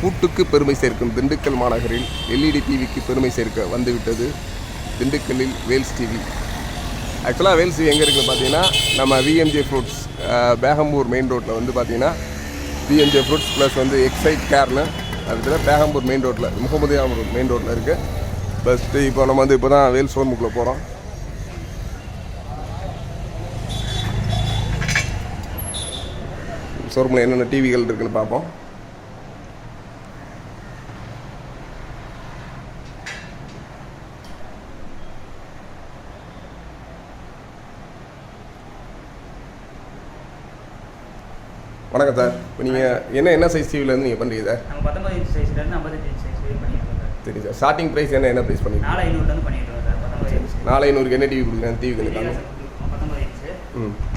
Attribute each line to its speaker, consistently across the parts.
Speaker 1: பூட்டுக்கு பெருமை சேர்க்கும் திண்டுக்கல் மாநகரில் எல்இடி டிவிக்கு பெருமை சேர்க்க வந்துவிட்டது திண்டுக்கல்லில் வேல்ஸ் டிவி. ஆக்சுவலாக வேல்ஸ் டிவி எங்கே இருக்குதுன்னு பார்த்தீங்கன்னா நம்ம விஎம்ஜே ஃப்ரூட்ஸ் பேகம்பூர் மெயின் ரோட்டில் வந்து பார்த்தீங்கன்னா விஎம்ஜே ஃப்ரூட்ஸ் ப்ளஸ் வந்து எக்ஸைட் கேர்னு அதுக்கு பேகம்பூர் மெயின் ரோட்டில் முகமதியாபூர் மெயின் ரோட்டில் இருக்குது. ப்ளஸ் இப்போ நம்ம வந்து இப்போ தான் வேல்ஸ் ஷோரூமுக்குள்ளே போகிறோம். ஷோரூமில் என்னென்ன டிவிகள் இருக்குதுன்னு பார்ப்போம். வணக்கம் சார். இப்போ நீங்கள் என்ன சைஸ் டிவிலேருந்து நீங்கள் பண்ணுறீங்க சார்?
Speaker 2: நம்ம 19 இன்ச் சைஸ்லேருந்து 55 இன்ச் சைஸ் வரையும் பண்ணியிருக்கோம் சார்.
Speaker 1: சரி சார். ஸ்டார்டிங் ப்ரைஸ் என்ன ப்ரைஸ் பண்ணிருக்கோம்? 4500
Speaker 2: பண்ணியிருக்கோம் சார். 19 இன்ச்
Speaker 1: 4500 என்ன டிவி கொடுக்குறேன்? டிவி கணக்காக
Speaker 2: 19 இன்ச்.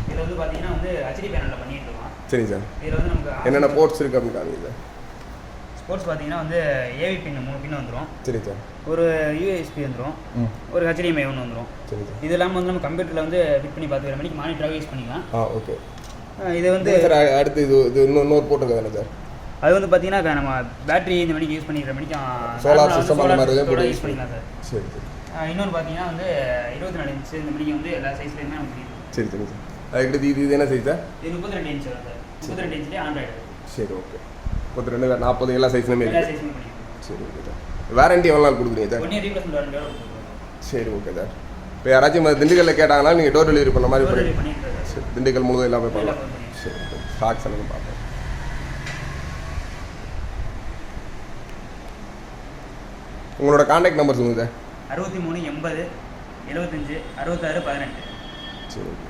Speaker 2: இதில் வந்து பார்த்தீங்கன்னா வந்து ஹெச்டி பேனலில் பண்ணிட்டு இருக்கோம்.
Speaker 1: சரி சார்.
Speaker 2: இதில் வந்து நமக்கு
Speaker 1: என்னென்ன போர்ட்ஸ் இருக்குது அப்படின்னு காமிங்க சார்.
Speaker 2: ஸ்போர்ட்ஸ் பார்த்தீங்கன்னா வந்து ஏவி பின் 3 பின் வந்துடும்.
Speaker 1: சரி சார். ஒரு
Speaker 2: யூஎஸ்பி வந்துடும். ஒரு ஹெச்டிஎம்ஐ ஒன்று வந்துடும்.
Speaker 1: சரி சார்.
Speaker 2: இது இல்லாமல் வந்து நம்ம கம்ப்யூட்டரில் வந்து ஃபிட் பண்ணி பார்த்துக்கிற மணிக்கு மானிட்டராக யூஸ் பண்ணிக்கலாம்.
Speaker 1: ஓகே.
Speaker 2: இது வந்து
Speaker 1: சார் அடுத்து இது இன்னொரு போட்டுருங்க தானே சார்?
Speaker 2: அது வந்து பார்த்தீங்கன்னா நம்ம பேட்டரி இந்த மணிக்கு யூஸ் பண்ணிக்கிற மணிக்கு
Speaker 1: சோலார் சிஸ்டம் அந்த மாதிரி
Speaker 2: யூஸ் பண்ணிக்கலாம் சார்.
Speaker 1: சரி சரி.
Speaker 2: இன்னொரு பார்த்தீங்கன்னா வந்து 24 இன்ச் இந்த மணிக்கு வந்து எல்லா சைஸ்லேயுமே நமக்கு முடியும்.
Speaker 1: சரி சரி சார். அதுக்கு இது என்ன சைஸ் சார்?
Speaker 2: இது 32 இன்ச் சார். 32 இன்ச்லேயே ஆண்ட்ராய்டு.
Speaker 1: சரி ஓகே. 32 40 எல்லா சைஸ்லையுமே
Speaker 2: எல்லா சைஸ்லையுமே பண்ணிக்கலாம்.
Speaker 1: சரி ஓகே சார். வாரண்டி எவ்வளோ நாள் கொடுக்குறீங்க சார்?
Speaker 2: 1 இயர் ரீப்ளேஸ்மெண்ட் வாரண்டியோட கொடுக்குறோம்.
Speaker 1: சரி ஓகே சார். இப்போ யாராச்சும் திண்டுக்கல்லில் கேட்டாங்கன்னா நீங்கள் டோர் டெலிவரி பண்ண மாதிரி
Speaker 2: பண்ணிட்டு
Speaker 1: சரி. திண்டுக்கல் முழுவதும் எல்லாமே பண்ணலாம். சரி ஓகே. ஸ்டாக்ஸ் எல்லாம் பார்ப்போம். உங்களோட கான்டாக்ட் நம்பர் சொல்லுங்கள் சார்.
Speaker 2: 63 80 75 66 18.
Speaker 1: சரி ஓகே.